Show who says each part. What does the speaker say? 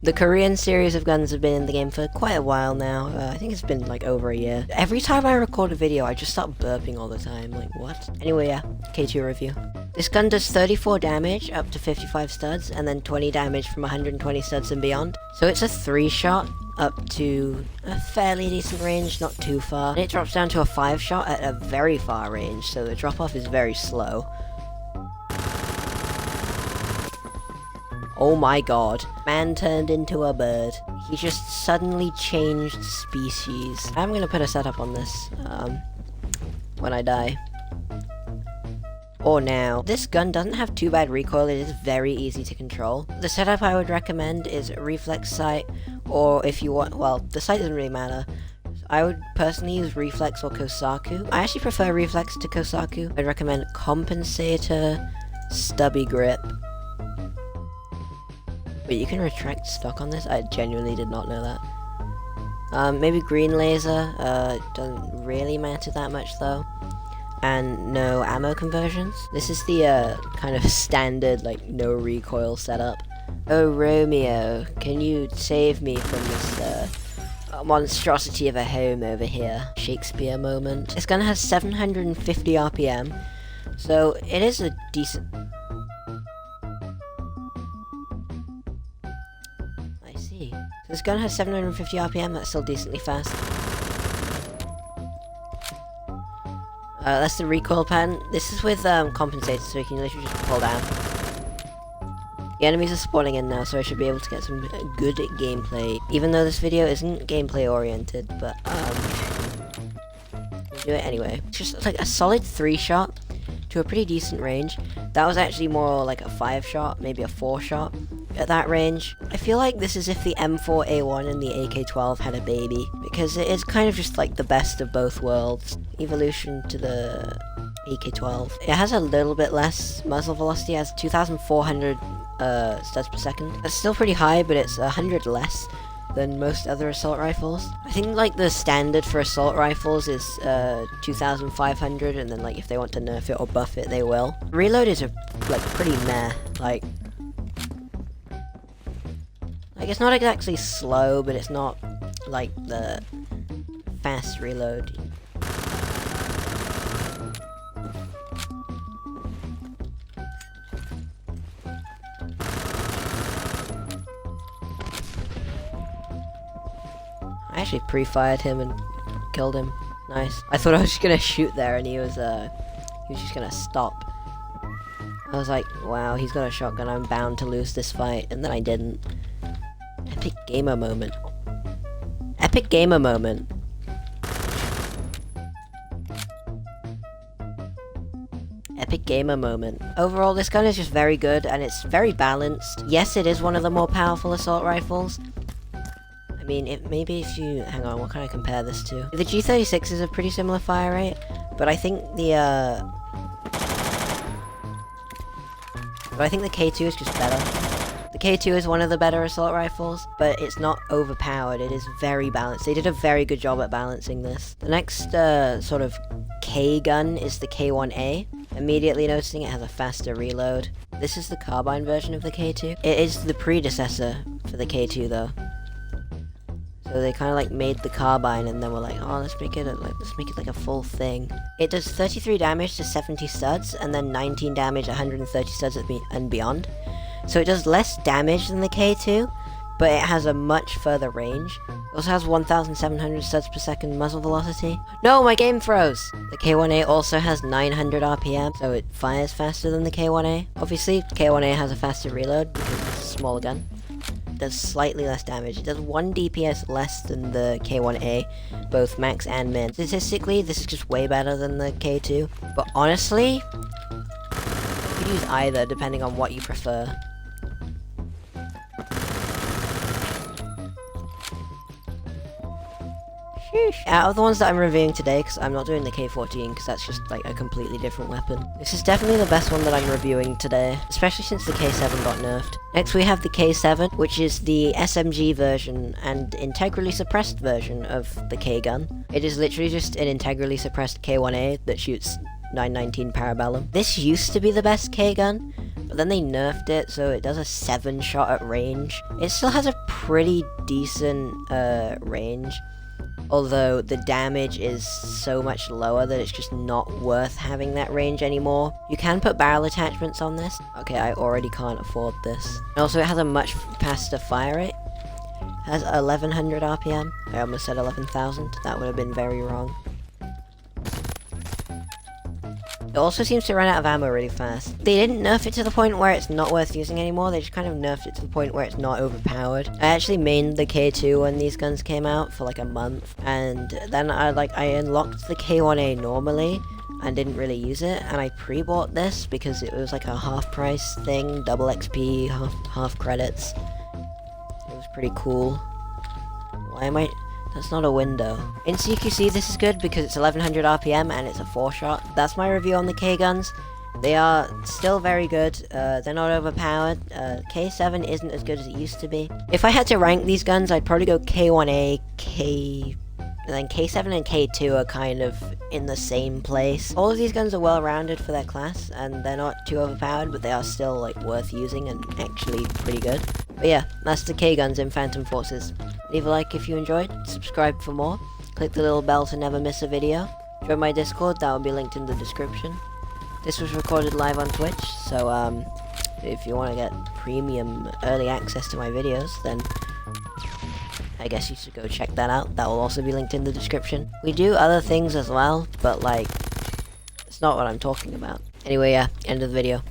Speaker 1: The Korean series of guns have been in the game for quite a while now. I think it's been like over a year. Every time I record a video, I just start burping all the time. Like, what? Anyway, yeah, K2 review. This gun does 34 damage up to 55 studs, and then 20 damage from 120 studs and beyond. So it's a 3-shot up to a fairly decent range, not too far. And it drops down to a 5-shot at a very far range, so the drop-off is very slow. Oh my god. Man turned into a bird. He just suddenly changed species. I'm gonna put a setup on this, when I die. Or now. This gun doesn't have too bad recoil, it is very easy to control. The setup I would recommend is reflex sight, or if you want, well, the sight doesn't really matter. I would personally use reflex or Kosaku. I actually prefer reflex to Kosaku. I'd recommend compensator, stubby grip. But you can retract stock on this? I genuinely did not know that. Maybe green laser, doesn't really matter that much though. And no ammo conversions. This is the, kind of standard, like, no recoil setup. Oh, Romeo, can you save me from this, monstrosity of a home over here? Shakespeare moment. This gun has 750 RPM, so it is a decent... This gun has 750 RPM, that's still decently fast. That's the recoil pattern. This is with compensators, so you can literally just pull down. The enemies are spawning in now, so I should be able to get some good gameplay. Even though this video isn't gameplay oriented, but we'll do it anyway. It's just like a solid 3-shot to a pretty decent range. That was actually more like a 5-shot, maybe a 4-shot. At that range, I feel like this is if the M4A1 and the AK-12 had a baby, because it is kind of just like the best of both worlds. Evolution to the AK-12. It has a little bit less muzzle velocity, it has 2,400 studs per second. That's still pretty high, but it's 100 less than most other assault rifles. I think like the standard for assault rifles is 2,500, and then like if they want to nerf it or buff it, they will. Reload is like pretty meh. Like it's not exactly slow, but it's not like the fast reload. I actually pre-fired him and killed him. Nice. I thought I was just gonna shoot there and he was just gonna stop. I was like, wow, he's got a shotgun, I'm bound to lose this fight, and then I didn't. Epic gamer moment. Epic gamer moment. Epic gamer moment. Overall, this gun is just very good, and it's very balanced. Yes, it is one of the more powerful assault rifles. I mean, maybe if you... hang on, what can I compare this to? The G36 is a pretty similar fire rate, but I think the, K2 is just better. The K2 is one of the better assault rifles, but it's not overpowered, it is very balanced. They did a very good job at balancing this. The next, sort of K gun is the K1A. Immediately noticing it has a faster reload. This is the carbine version of the K2. It is the predecessor for the K2 though. So they kind of like made the carbine and then were like, oh, let's make it like a full thing. It does 33 damage to 70 studs, and then 19 damage, 130 studs and beyond. So it does less damage than the K2, but it has a much further range. It also has 1,700 studs per second muzzle velocity. No, my game froze! The K1A also has 900 RPM, so it fires faster than the K1A. Obviously, K1A has a faster reload because it's a smaller gun. It does slightly less damage. It does 1 DPS less than the K1A, both max and min. Statistically, this is just way better than the K2, but honestly, you could use either depending on what you prefer. Out of the ones that I'm reviewing today, because I'm not doing the K14, because that's just like a completely different weapon. This is definitely the best one that I'm reviewing today, especially since the K7 got nerfed. Next we have the K7, which is the SMG version and integrally suppressed version of the K gun. It is literally just an integrally suppressed K1A that shoots 919 Parabellum. This used to be the best K gun, but then they nerfed it, so it does a 7 shot at range. It still has a pretty decent range, although the damage is so much lower that it's just not worth having that range anymore. You can put barrel attachments on this. Okay, I already can't afford this. And also it has a much faster fire rate. It has 1100 RPM. I almost said 11,000. That would have been very wrong. It also seems to run out of ammo really fast. They didn't nerf it to the point where it's not worth using anymore, they just kind of nerfed it to the point where it's not overpowered. I actually mained the K2 when these guns came out for like a month, and then I unlocked the K1A normally and didn't really use it, and I pre-bought this because it was like a half price thing, double XP, half credits. It was pretty cool. Why am I... That's not a window. In CQC, this is good because it's 1100 RPM and it's a 4-shot. That's my review on the K-guns. They are still very good. They're not overpowered. K7 isn't as good as it used to be. If I had to rank these guns, I'd probably go K1A, and then K7 and K2 are kind of in the same place. All of these guns are well-rounded for their class, and they're not too overpowered, but they are still like worth using and actually pretty good. But yeah, that's the K-guns in Phantom Forces. Leave a like if you enjoyed, subscribe for more, click the little bell to never miss a video. Join my Discord, that will be linked in the description. This was recorded live on Twitch, so if you want to get premium early access to my videos, then I guess you should go check that out. That will also be linked in the description. We do other things as well, but like, it's not what I'm talking about. Anyway, yeah, end of the video.